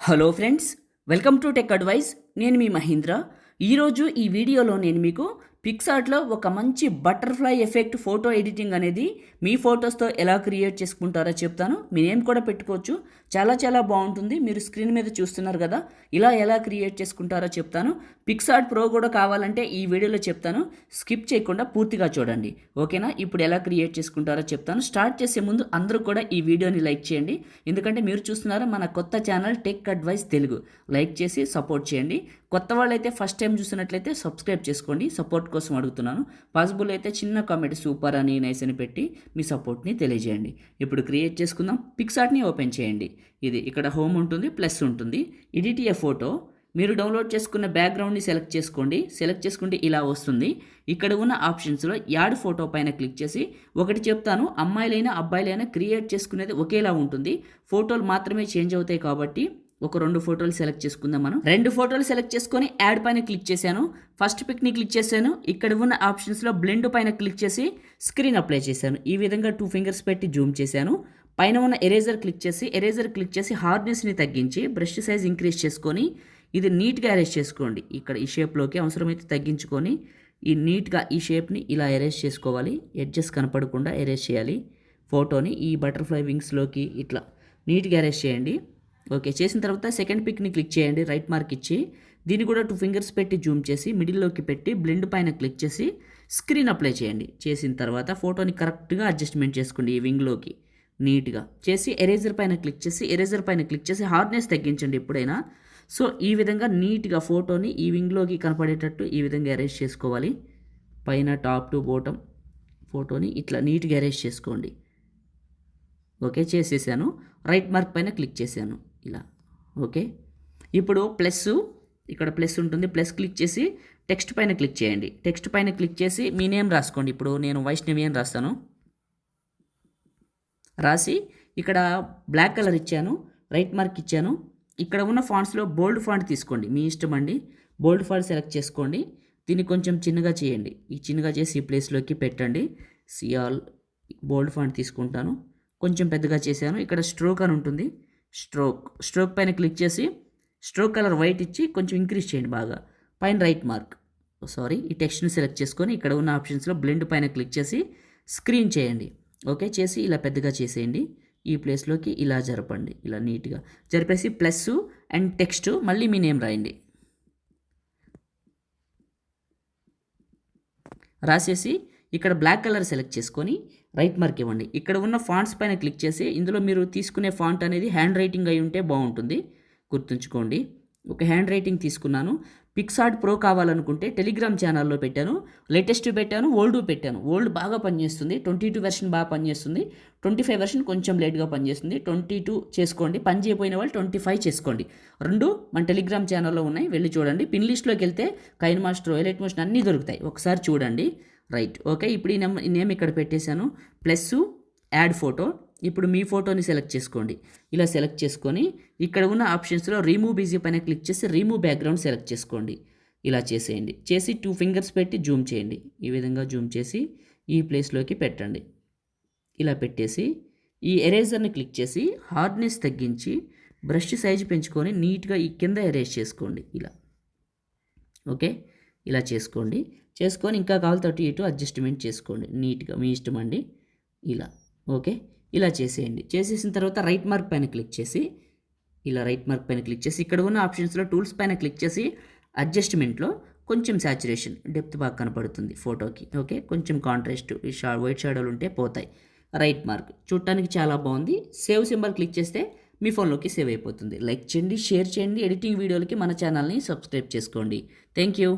Hello friends, welcome to tech advice. నేను మీ మహేంద్ర. ఈరోజు ఈ వీడియోలో నేను మీకు పిక్సార్ట్లో ఒక మంచి బటర్ఫ్లై ఎఫెక్ట్ ఫోటో ఎడిటింగ్ అనేది మీ ఫొటోస్తో ఎలా క్రియేట్ చేసుకుంటారో చెప్తాను. మీ నేమ్ కూడా పెట్టుకోవచ్చు. చాలా బాగుంటుంది. మీరు స్క్రీన్ మీద చూస్తున్నారు కదా, ఇలా ఎలా క్రియేట్ చేసుకుంటారో చెప్తాను. పిక్సార్ట్ ప్రో కూడా కావాలంటే ఈ వీడియోలో చెప్తాను. స్కిప్ చేయకుండా పూర్తిగా చూడండి, ఓకేనా? ఇప్పుడు ఎలా క్రియేట్ చేసుకుంటారో చెప్తాను. స్టార్ట్ చేసే ముందు అందరూ కూడా ఈ వీడియోని లైక్ చేయండి, ఎందుకంటే మీరు చూస్తున్నారు మన కొత్త channel tech advice Telugu. Like చేసి సపోర్ట్ చేయండి. కొత్త వాళ్ళైతే ఫస్ట్ టైం చూసినట్లయితే సబ్స్క్రైబ్ చేసుకోండి. సపోర్ట్ కోసం అడుగుతున్నాను. పాసిబుల్ అయితే చిన్న కామెంట్ సూపర్ అని నైస్ అని పెట్టి మీ సపోర్ట్ని తెలియజేయండి. ఇప్పుడు క్రియేట్ చేసుకుందాం. పిక్సార్ట్ని ఓపెన్ చేయండి. ఇది ఇక్కడ హోమ్ ఉంటుంది, ప్లస్ ఉంటుంది, ఎడిట్ ఏ ఫోటో. మీరు డౌన్లోడ్ చేసుకున్న బ్యాక్గ్రౌండ్ని సెలెక్ట్ చేసుకోండి. సెలెక్ట్ చేసుకుంటే ఇలా వస్తుంది. ఇక్కడ ఉన్న ఆప్షన్స్లో యాడ్ ఫోటో పైన క్లిక్ చేసి, ఒకటి చెప్తాను, అమ్మాయిలైనా అబ్బాయిలైనా క్రియేట్ చేసుకునేది ఒకేలా ఉంటుంది. ఫోటోలు మాత్రమే చేంజ్ అవుతాయి కాబట్టి ఒక 2 ఫోటోలు సెలెక్ట్ చేసుకుందాం. మనం 2 ఫోటోలు సెలెక్ట్ చేసుకొని యాడ్ పైన క్లిక్ చేశాను. ఫస్ట్ పిక్ని క్లిక్ చేశాను. ఇక్కడ ఉన్న ఆప్షన్స్లో బ్లెండ్ పైన క్లిక్ చేసి స్క్రీన్ అప్లై చేశాను. ఈ విధంగా 2 ఫింగర్స్ పెట్టి జూమ్ చేశాను. పైన ఉన్న ఎరేజర్ క్లిక్ చేసి హార్డ్నెస్ని తగ్గించి బ్రష్ సైజ్ ఇంక్రీజ్ చేసుకొని ఇది నీట్గా ఎరేజ్ చేసుకోండి. ఇక్కడ ఈ షేప్లోకి అవసరమైతే తగ్గించుకొని ఈ నీట్గా ఈ షేప్ని ఇలా ఎరేజ్ చేసుకోవాలి. ఎడ్జెస్ కనపడకుండా ఎరేజ్ చేయాలి. ఫోటోని ఈ బటర్ఫ్లై వింగ్స్లోకి ఇట్లా నీట్గా ఎరేజ్ చేయండి. ఓకే, చేసిన తర్వాత సెకండ్ పిక్ని క్లిక్ చేయండి. రైట్ మార్క్ ఇచ్చి దీన్ని కూడా 2 ఫింగర్స్ పెట్టి జూమ్ చేసి మిడిల్లోకి పెట్టి బ్లెండ్ పైన క్లిక్ చేసి స్క్రీన్ అప్లై చేయండి. చేసిన తర్వాత ఫోటోని కరెక్ట్గా అడ్జస్ట్మెంట్ చేసుకోండి ఈ వింగ్లోకి నీట్గా చేసి ఎరేజర్ పైన క్లిక్ చేసి హార్డ్నెస్ తగ్గించండి ఎప్పుడైనా. సో ఈ విధంగా నీట్గా ఫోటోని ఈ వింగ్లోకి కనపడేటట్టు ఈ విధంగా ఎరేజ్ చేసుకోవాలి. పైన టాప్ టు బాటమ్ ఫోటోని ఇట్లా నీట్గా ఎరేజ్ చేసుకోండి. ఓకే, చేసేసాను. రైట్ మార్క్ పైన క్లిక్ చేశాను ఇలా. ఓకే, ఇప్పుడు ఇక్కడ ప్లస్ ఉంటుంది, ప్లస్ క్లిక్ చేసి టెక్స్ట్ పైన క్లిక్ చేయండి. టెక్స్ట్ పైన క్లిక్ చేసి మీ నేమ్ రాసుకోండి. ఇప్పుడు నేను వైష్ణవి అని రాస్తాను. రాసి ఇక్కడ బ్లాక్ కలర్ ఇచ్చాను, రైట్ మార్క్ ఇచ్చాను. ఇక్కడ ఉన్న ఫాంట్స్లో బోల్డ్ ఫాంట్ తీసుకోండి, మీ ఇష్టం అండి. బోల్డ్ ఫాంట్ సెలెక్ట్ చేసుకోండి. దీన్ని కొంచెం చిన్నగా చేయండి. ఈ చిన్నగా చేసి ఈ ప్లేస్లోకి పెట్టండి. సిఆల్ బోల్డ్ ఫాంట్ తీసుకుంటాను. కొంచెం పెద్దగా చేశాను. ఇక్కడ స్ట్రోక్ అని ఉంటుంది, స్ట్రోక్ పైన క్లిక్ చేసి స్ట్రోక్ కలర్ వైట్ ఇచ్చి కొంచెం ఇంక్రీజ్ చేయండి బాగా. పైన రైట్ మార్క్ ఈ టెక్స్ట్ని సెలెక్ట్ చేసుకొని ఇక్కడ ఉన్న ఆప్షన్స్లో బ్లెండ్ పైన క్లిక్ చేసి స్క్రీన్ చేయండి. ఓకే, చేసి ఇలా పెద్దగా చేసేయండి. ఈ ప్లేస్లోకి ఇలా జరపండి. ఇలా నీట్గా జరిపేసి ప్లస్ అండ్ టెక్స్ట్ మళ్ళీ మీ నేమ్ రాయండి. రాసేసి ఇక్కడ బ్లాక్ కలర్ సెలెక్ట్ చేసుకొని రైట్ మార్క్ ఇవ్వండి. ఇక్కడ ఉన్న ఫాంట్స్ పైన క్లిక్ చేసి ఇందులో మీరు తీసుకునే ఫాంట్ అనేది హ్యాండ్ రైటింగ్ అయి ఉంటే బాగుంటుంది, గుర్తుంచుకోండి. ఒక హ్యాండ్ రైటింగ్ తీసుకున్నాను. పిక్సార్ట్ ప్రో కావాలనుకుంటే టెలిగ్రామ్ ఛానల్లో పెట్టాను. లేటెస్ట్ పెట్టాను, ఓల్డ్ పెట్టాను. ఓల్డ్ బాగా పనిచేస్తుంది, 22 వెర్షన్ బాగా పనిచేస్తుంది. 25 వెర్షన్ కొంచెం లేట్గా పనిచేస్తుంది. 22 చేసుకోండి. పని చేయకపోయిన వాళ్ళు 25 చేసుకోండి. 2 మన టెలిగ్రామ్ ఛానల్లో ఉన్నాయి, వెళ్ళి చూడండి. పిన్ లిస్ట్లోకి వెళ్తే కైన్ మాస్టర్, ఎలైట్ మోషన్ అన్నీ దొరుకుతాయి, ఒకసారి చూడండి. రైట్, ఓకే, ఇప్పుడు ఈ నేమ్ ఇక్కడ పెట్టేశాను. Plus add photo. ఇప్పుడు మీ ఫోటోని సెలెక్ట్ చేసుకోండి. ఇలా సెలెక్ట్ చేసుకొని ఇక్కడ ఉన్న ఆప్షన్స్లో రిమూవ్ బిజీ పైన క్లిక్ చేసి రిమూవ్ బ్యాక్గ్రౌండ్ సెలెక్ట్ చేసుకోండి. ఇలా చేసేయండి. చేసి 2 ఫింగర్స్ పెట్టి జూమ్ చేయండి. ఈ విధంగా జూమ్ చేసి ఈ ప్లేస్లోకి పెట్టండి. ఇలా పెట్టేసి ఈ ఎరేజర్ని క్లిక్ చేసి హార్డ్నెస్ తగ్గించి బ్రష్ సైజు పెంచుకొని నీట్గా ఈ కింద ఎరేజ్ చేసుకోండి ఇలా. ఓకే, ఇలా చేసుకొని ఇంకా కావాలితో ఇటు అడ్జస్ట్మెంట్ చేసుకోండి నీట్గా, మీ ఇష్టం అండి. ఇలా ఓకే, ఇలా చేసేయండి. చేసేసిన తర్వాత రైట్ మార్క్ పైన క్లిక్ చేసి ఇక్కడ ఉన్న ఆప్షన్స్లో టూల్స్ పైన క్లిక్ చేసి అడ్జస్ట్మెంట్లో కొంచెం సాచురేషన్, డెప్త్ బాగా కనపడుతుంది ఫోటోకి. ఓకే, కొంచెం కాంట్రాస్ట్, వైట్ షాడోలు ఉంటే పోతాయి. రైట్ మార్క్ చూడటానికి చాలా బాగుంది. సేవ్ సింబల్ క్లిక్ చేస్తే మీ ఫోన్లోకి సేవ్ అయిపోతుంది. లైక్ చేయండి, షేర్ చేయండి. ఎడిటింగ్ వీడియోలకి మన ఛానల్ని సబ్స్క్రైబ్ చేసుకోండి. Thank you.